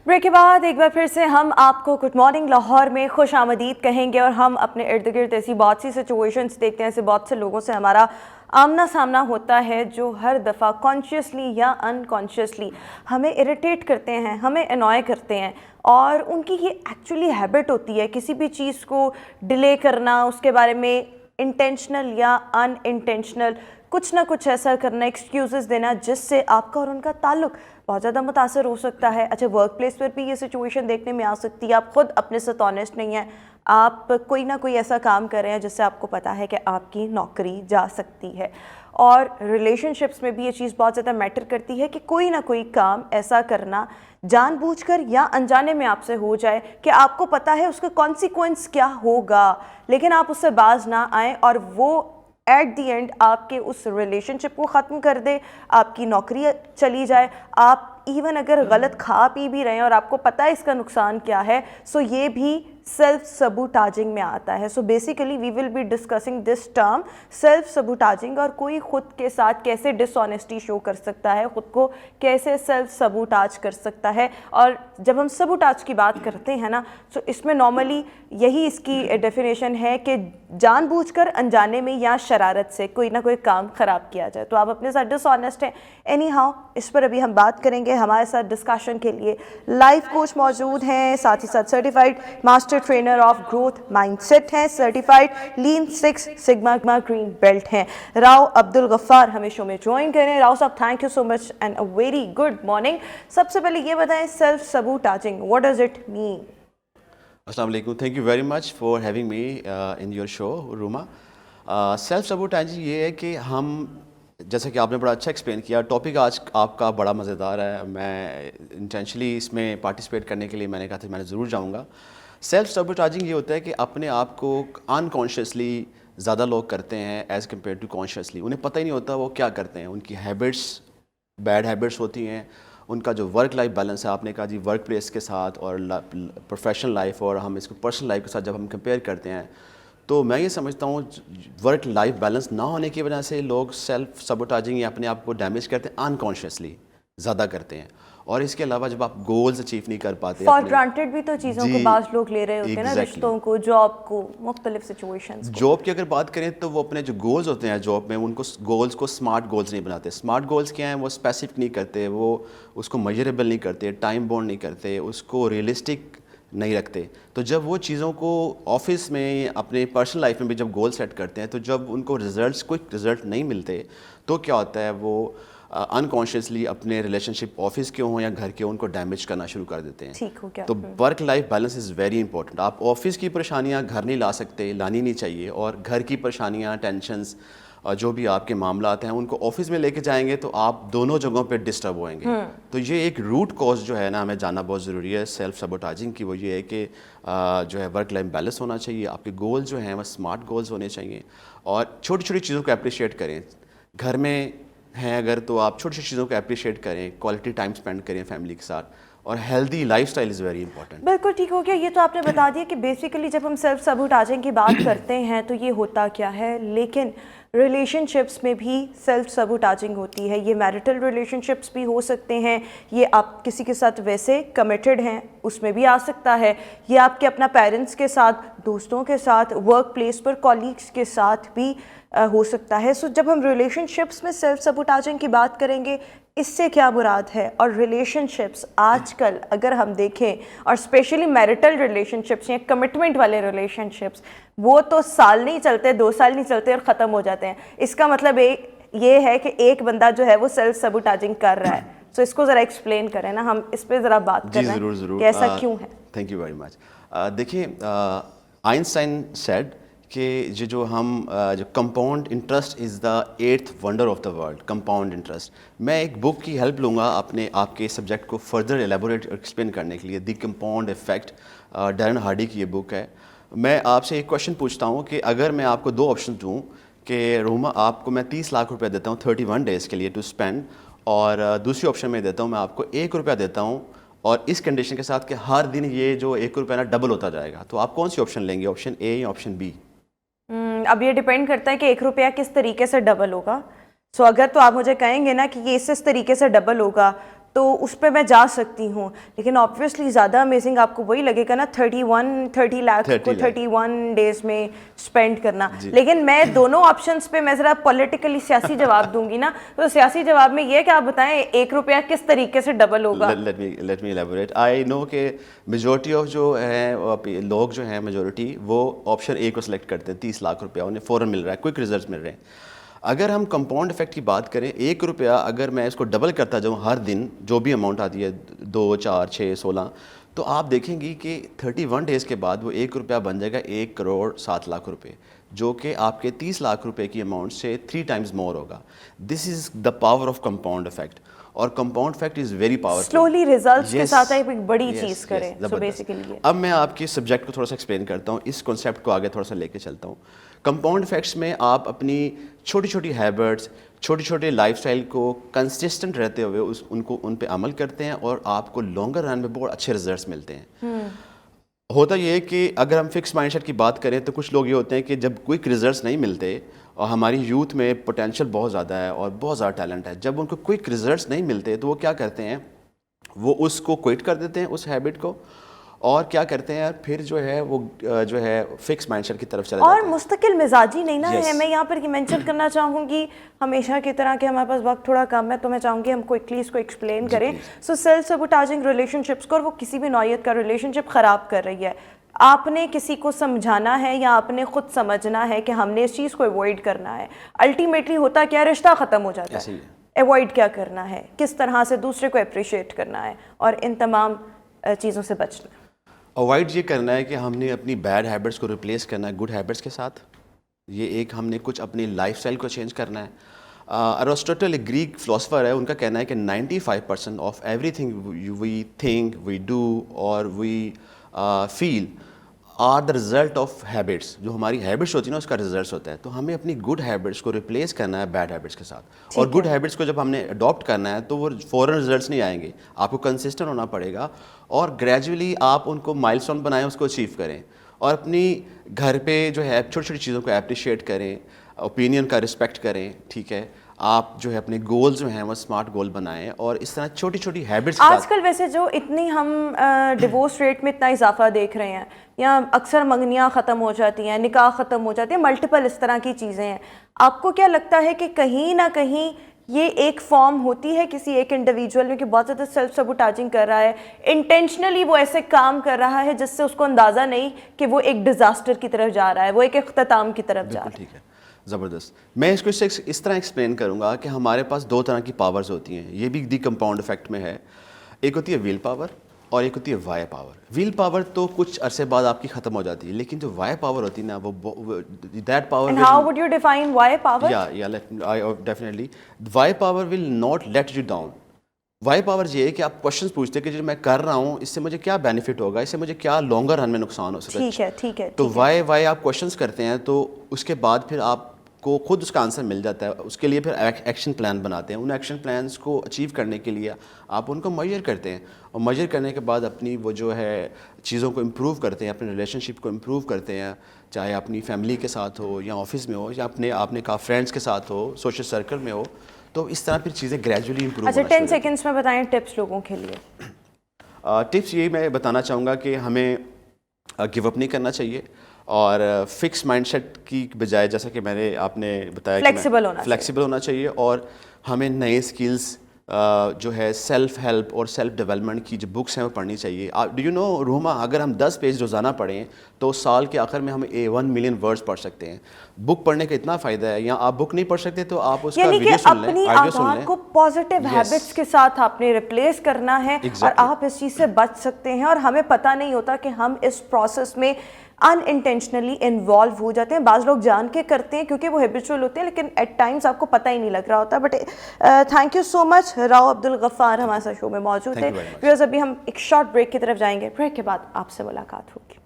Break के बाद एक बार फिर से हम आपको गुड मॉर्निंग लाहौर में खुश आमदीद कहेंगे और हम अपने इर्द गिर्द ऐसी बहुत सी सिचुएशंस देखते हैं, ऐसे बहुत से लोगों से हमारा आमना सामना होता है जो हर दफ़ा कॉन्शियसली या अनकॉन्शियसली हमें इरिटेट करते हैं, हमें अनॉय करते हैं और उनकी ये एक्चुअली हैबिट होती है किसी भी चीज़ को डिले करना, उसके बारे में इंटेंशनल या अनइंटेंशनल कुछ ना कुछ ऐसा करना, एक्सक्यूज़ेस देना जिससे आपका और उनका ताल्लुक बहुत ज़्यादा मुतासर हो सकता है। अच्छा, वर्क प्लेस पर भी ये सिचुएशन देखने में आ सकती है। आप ख़ुद अपने साथ ऑनेस्ट नहीं हैं, आप कोई ना कोई ऐसा काम कर रहे हैं जिससे आपको पता है कि आपकी नौकरी जा सकती है। और रिलेशनशिप्स में भी ये चीज़ बहुत ज़्यादा मैटर करती है कि कोई ना कोई काम ऐसा करना जानबूझकर या अनजाने में आपसे हो जाए कि आपको पता है उसका कॉन्सिक्वेंस क्या होगा, लेकिन आप उससे बाज ना आएँ और वो एट दी एंड आपके उस रिलेशनशिप को ख़त्म कर दे, आपकी नौकरी चली जाए। आप इवन अगर गलत खा पी भी रहे हैं और आपको पता है इसका नुकसान क्या है, सो ये भी सेल्फ सबूटाजिंग में आता है। So basically we will be discussing this term self sabotaging और कोई ख़ुद के साथ कैसे डिसऑनेस्टी शो कर सकता है, ख़ुद को कैसे सेल्फ सबूटाज कर सकता है। और जब हम सबूटाज की बात करते हैं ना, तो इसमें नॉर्मली यही इसकी डेफिनेशन है कि जानबूझकर अनजाने में या शरारत से कोई ना कोई काम ख़राब किया जाए। तो आप अपने साथ डिसऑनेस्ट हैं। एनी हाउ इस पर अभी हम बात करेंगे। हमारे साथ डिस्कशन के लिए लाइफ कोच मौजूद हैं, साथ ही साथ certified master trainer of growth mindset हैं, certified lean six sigma green belt हैं। राव अब्दुल गफ्फार हमें शो में ज्वाइन करें। Rao sahab, thank you so much and a very good morning. सबसे पहले ये बताएं, self sabotaging what does it mean? अस्सलाम वालेकुम, thank you very much for having me in your show Ruma. Self sabotaging ये है कि हम, जैसे कि आपने बड़ा अच्छा एक्सप्लेन किया, टॉपिक आज आपका बड़ा मज़ेदार है। मैं इंटेंशनली इसमें पार्टिसिपेट करने के लिए मैंने कहा था मैं ज़रूर जाऊंगा। सेल्फ सबूटाजिंग ये होता है कि अपने आप को अनकॉन्शियसली ज़्यादा लोग करते हैं एज़ कम्पेयर टू कॉन्शियसली। उन्हें पता ही नहीं होता वो क्या करते हैं, उनकी हैबिट्स बैड हैबिट्स होती हैं, उनका जो वर्क लाइफ बैलेंस है, आपने कहा जी वर्क प्लेस के साथ और प्रोफेशनल लाइफ और हम इसको पर्सनल लाइफ के साथ जब हम कंपेयर करते हैं, तो मैं ये समझता हूँ वर्क लाइफ बैलेंस ना होने की वजह से लोग सेल्फ सबोटाजिंग या अपने आप को डैमेज करते हैं, अनकॉन्शियसली ज़्यादा करते हैं। और इसके अलावा जब आप गोल्स अचीव नहीं कर पाते, फॉर ग्रांटेड भी तो चीज़ों को बाज़ लोग ले रहे होते हैं ना, रिश्तों को, जॉब को, मुख्तलिफ सिचुएशंस को। जॉब की अगर बात करें तो वो अपने जो गोल्स होते हैं जॉब में, उनको गोल्स को स्मार्ट गोल्स नहीं बनाते। स्मार्ट गोल्स क्या हैं? वो स्पेसिफिक नहीं करते, वो उसको मेजरेबल नहीं करते, टाइम बाउंड नहीं करते, उसको रियलिस्टिक नहीं रखते। तो जब वो चीज़ों को ऑफिस में, अपने पर्सनल लाइफ में भी जब गोल सेट करते हैं, तो जब उनको रिजल्ट्स, क्विक रिजल्ट नहीं मिलते, तो क्या होता है, वो अनकॉन्शियसली अपने रिलेशनशिप ऑफिस के हों या घर के हों, उनको डैमेज करना शुरू कर देते हैं। ठीक हो क्या? तो work life balance is very important. आप ऑफिस की परेशानियां घर नहीं ला सकते, लानी नहीं चाहिए, और घर की परेशानियां, टेंशन्स, जो भी आपके मामलात हैं, उनको ऑफिस में लेके जाएंगे तो आप दोनों जगहों पे डिस्टर्ब होएंगे। तो ये एक रूट कॉज जो है ना, हमें जानना बहुत ज़रूरी है सेल्फ सबोटाजिंग की। वो ये है कि जो है वर्क लाइफ बैलेंस होना चाहिए, आपके गोल्स जो हैं वो स्मार्ट गोल्स होने चाहिए, और छोटी छोटी चीज़ों को अप्रिशिएट करें। घर में हैं अगर, तो आप छोटी छोटी चीज़ों को अप्रिशिएट करें, क्वालिटी टाइम स्पेंड करें फैमिली के साथ, और healthy lifestyle is very important. बिल्कुल ठीक हो गया। ये तो आपने बता दिया कि बेसिकली जब हम सेल्फ सबूटाजिंग की बात करते हैं तो ये होता क्या है, लेकिन रिलेशनशिप्स में भी सेल्फ सबूटाजिंग होती है। ये मैरिटल रिलेशनशिप्स भी हो सकते हैं, ये आप किसी के साथ वैसे कमिटेड हैं उसमें भी आ सकता है, ये आपके अपना पेरेंट्स के साथ, दोस्तों के साथ, वर्क प्लेस पर कॉलीग्स के साथ भी हो सकता है। सो जब हम रिलेशनशिप्स में सेल्फ सबूटाजिंग की बात करेंगे, इससे क्या मुराद है? और रिलेशनशिप्स आजकल अगर हम देखें, और स्पेशली मैरिटल रिलेशनशिप्स या कमिटमेंट वाले रिलेशनशिप्स, वो तो साल नहीं चलते, 2 साल नहीं चलते और ख़त्म हो जाते हैं। इसका मतलब ये है कि एक बंदा जो है वो सेल्फ सबूटाजिंग कर रहा है। सो इसको ज़रा एक्सप्लेन करें ना, हम इस पर ज़रा बात करें कि ऐसा क्यों है। Thank you very much. देखिए, आइंस्टाइन सेड कि जो compound interest is the 8th wonder of the world, compound interest. मैं एक बुक की हेल्प लूँगा आपके सब्जेक्ट को फर्दर एलेबोरेट एक्सप्लेन करने के लिए। The compound effect, Darren Hardy की ये बुक है। मैं आपसे एक क्वेश्चन पूछता हूँ कि अगर मैं आपको 2 ऑप्शन दूँ कि रोमा, आपको मैं 30 लाख रुपये देता हूँ 31 डेज़ के लिए टू स्पेंड, और दूसरी ऑप्शन में देता हूँ मैं आपको 1 रुपया देता हूँ, और इस कंडीशन के साथ कि हर दिन ये जो 1 रुपया ना डबल होता जाएगा, तो आप कौन सी ऑप्शन लेंगे, ऑप्शन ए या ऑप्शन बी? अब ये डिपेंड करता है कि 1 रुपया किस तरीके से डबल होगा। सो अगर तो आप मुझे कहेंगे ना कि ये इस तरीके से डबल होगा, تو اس پہ میں جا سکتی ہوں. لیکن آبویسلی زیادہ امیزنگ آپ کو وہی لگے گا نا 30 لاکھ کو 31 ڈیز میں اسپینڈ کرنا. لیکن میں دونوں آپشنس پہ میں ذرا پولیٹیکلی سیاسی جواب دوں گی نا, تو سیاسی جواب میں یہ کہ آپ بتائیں 1 روپیہ کس طریقے سے ڈبل ہوگا. Let me elaborate. آئی نو کہ میجورٹی آف جو ہیں لوگ جو ہیں میجورٹی وہ آپشن اے کو سلیکٹ کرتے ہیں. 30 لاکھ روپیہ انہیں فوراً مل رہا ہے, کوئک ریزلٹس مل رہے ہیں. اگر ہم کمپاؤنڈ افیکٹ کی بات کریں, 1 روپیہ اگر میں اس کو ڈبل کرتا جاؤں ہر دن, جو بھی اماؤنٹ آتی ہے 2 4 6 16, تو آپ دیکھیں گی کہ 31 ڈیز کے بعد وہ 1 روپیہ بن جائے گا 1 کروڑ 7 لاکھ روپے, جو کہ آپ کے 30 لاکھ روپے کی اماؤنٹ سے 3 ٹائمز مور ہوگا. This is the power of compound effect. اور compound effect is very powerful. Slowly results کے ساتھ ایک بڑی چیز کریں. سو بیسیکلی اب میں آپ کی سبجیکٹ کو تھوڑا سا ایکسپلین کرتا ہوں, اس کانسیپٹ کو آگے تھوڑا سا لے کے چلتا ہوں. کمپاؤنڈ افیکٹس میں آپ اپنی چھوٹی چھوٹی ہیبٹس, چھوٹے چھوٹے لائف اسٹائل کو کنسسٹنٹ رہتے ہوئے ان پہ عمل کرتے ہیں, اور آپ کو لانگر رن میں بہت اچھے ریزلٹس ملتے ہیں. ہوتا یہ ہے کہ اگر ہم فکس مائنڈ سیٹ کی بات کریں تو کچھ لوگ یہ ہوتے ہیں کہ جب کوئک ریزلٹس نہیں ملتے, اور ہماری یوتھ میں پوٹینشیل بہت زیادہ ہے اور بہت زیادہ ٹیلنٹ ہے, جب ان کو کوئک ریزلٹس نہیں ملتے تو وہ کیا کرتے ہیں, وہ اس کو کوئٹ کر دیتے ہیں اس ہیبٹ کو, اور کیا کرتے ہیں پھر جو ہے وہ جو ہے فکس مائنڈ سیٹ کی طرف چلے جاتے ہیں. اور مستقل مزاجی نہیں نا ہے. میں یہاں پر یہ مینشن کرنا چاہوں گی, ہمیشہ کی طرح کہ ہمارے پاس وقت تھوڑا کم ہے, تو میں چاہوں گی ہم کوئکلی اس کو ایکسپلین کریں. سو سیلف سیبوٹیجنگ ریلیشن شپس کو, اور وہ کسی بھی نوعیت کا ریلیشن شپ خراب کر رہی ہے. آپ نے کسی کو سمجھانا ہے یا آپ نے خود سمجھنا ہے کہ ہم نے اس چیز کو ایوائڈ کرنا ہے. الٹیمیٹلی ہوتا کیا, رشتہ ختم ہو جاتا ہے. ایوائڈ کیا کرنا ہے, کس طرح سے دوسرے کو اپریشیٹ کرنا ہے, اور ان تمام چیزوں سے بچنا ہے. اوائڈ یہ کرنا ہے کہ ہم نے اپنی بیڈ ہیبٹس کو ریپلیس کرنا ہے گڈ ہیبٹس کے ساتھ. یہ ایک ہم نے کچھ اپنی لائف اسٹائل کو چینج کرنا ہے. ارسطوٹل ایک گریک فلاسفر ہے, ان کا کہنا ہے کہ 95% of everything we think, we do اور we feel are the result of habits. جو ہماری ہیبٹس ہوتی ہیں نا اس کا ریزلٹس ہوتا ہے. تو ہمیں اپنی گڈ ہیبٹس کو ریپلیس کرنا ہے بیڈ ہیبٹس کے ساتھ. اور گڈ ہیبٹس کو جب ہم نے اڈاپٹ کرنا ہے تو وہ فوراً ریزلٹس نہیں آئیں گے, آپ کو کنسسٹنٹ ہونا پڑے گا, اور گریجولی آپ ان کو مائل اسٹون بنائیں, اس کو اچیو کریں, اور اپنی گھر پہ جو ہے چھوٹی چھوٹی چیزوں کو اپریشیٹ کریں, اوپینین کا رسپیکٹ کریں. ٹھیک ہے, آپ جو ہے اپنے گولز جو ہیں وہ اسمارٹ گول بنائیں, اور اس طرح چھوٹی چھوٹی ہیبٹس. آج کل ویسے جو اتنی ہم ڈیورس ریٹ میں اتنا اضافہ دیکھ رہے ہیں, یا اکثر منگنیاں ختم ہو جاتی ہیں, نکاح ختم ہو جاتی ہیں, ملٹیپل اس طرح کی چیزیں ہیں. آپ کو کیا لگتا ہے کہ کہیں نہ کہیں یہ ایک فارم ہوتی ہے کسی ایک انڈیویجول میں کہ بہت زیادہ سیلف سبوٹاجنگ کر رہا ہے, انٹینشنلی وہ ایسے کام کر رہا ہے جس سے اس کو اندازہ نہیں کہ وہ ایک ڈیزاسٹر کی طرف جا رہا ہے, وہ ایک اختتام کی طرف جا رہا ہے. ٹھیک ہے, زبردست. میں اس کو اس طرح ایکسپلین کروں گا کہ ہمارے پاس 2 طرح کی پاورز ہوتی ہیں. یہ بھی دی کمپاؤنڈ افیکٹ میں ہے. ایک ہوتی ہے ویل پاور اور ایک ہوتی ہے وائی پاور. ویل پاور تو کچھ عرصے بعد آپ کی ختم ہو جاتی ہے, لیکن جو وائی پاور ہوتی ہے نا وہ that power. And how would you define why power? Definitely why power will not let you down. Why power یہ ہے کہ آپ کوشچنس پوچھتے ہیں کہ جو میں کر رہا ہوں اس سے مجھے کیا بینیفٹ ہوگا, اس سے مجھے کیا لانگر رن میں نقصان ہو سکتا ہے. ٹھیک ہے. تو وائی آپ کوشچنس کرتے ہیں, تو اس کے بعد پھر آپ کو خود اس کا آنسر مل جاتا ہے. اس کے لیے پھر ایکشن پلان بناتے ہیں. ان ایکشن پلانس کو اچیو کرنے کے لیے آپ ان کو میجر کرتے ہیں, اور میجر کرنے کے بعد اپنی وہ جو ہے چیزوں کو امپروو کرتے ہیں, اپنے ریلیشن شپ کو امپروو کرتے ہیں, چاہے اپنی فیملی کے ساتھ ہو یا آفس میں ہو یا آپ نے کہا فرینڈس کے ساتھ ہو, سوشل سرکل میں ہو. تو اس طرح پھر چیزیں گریجولی امپروو. اچھا 10 سیکنڈس میں بتائیں ٹپس لوگوں کے لیے. ٹپس یہی میں بتانا چاہوں گا کہ ہمیں گیو اپ نہیں کرنا چاہیے, اور فکس مائنڈ سیٹ کی بجائے جیسا کہ میں نے آپ نے بتایا فلیکسیبل ہونا چاہیے, اور ہمیں نئے اسکلس جو ہے سیلف ہیلپ اور سیلف ڈیولپمنٹ کی جو بکس ہیں وہ پڑھنی چاہیے. ڈو یو نو روما, اگر ہم 10 پیج روزانہ پڑھیں تو سال کے آخر میں ہم 1 ملین ورڈز پڑھ سکتے ہیں. بک پڑھنے کا اتنا فائدہ ہے. یا آپ بک نہیں پڑھ سکتے تو آپ اس کا ویڈیو سن لیں, آڈیو سن لیں. اپنی کو پازیٹیو ہیبٹس کے ساتھ آپ نے ریپلیس کرنا ہے, اور آپ اس چیز سے بچ سکتے ہیں. اور ہمیں پتہ نہیں ہوتا کہ ہم اس پروسیس میں ان انٹینشنلی انوالو ہو جاتے ہیں. بعض لوگ جان کے کرتے ہیں کیونکہ وہ ہیبچول ہوتے ہیں, لیکن ایٹ ٹائمز آپ کو پتہ ہی نہیں لگ رہا ہوتا. بٹ تھینک یو سو مچ. راؤ عبدالغفار ہمارے ساتھ شو میں موجود ہیں. بیکاز ابھی ہم ایک شارٹ بریک کی طرف جائیں گے, بریک کے بعد آپ سے ملاقات ہوگی.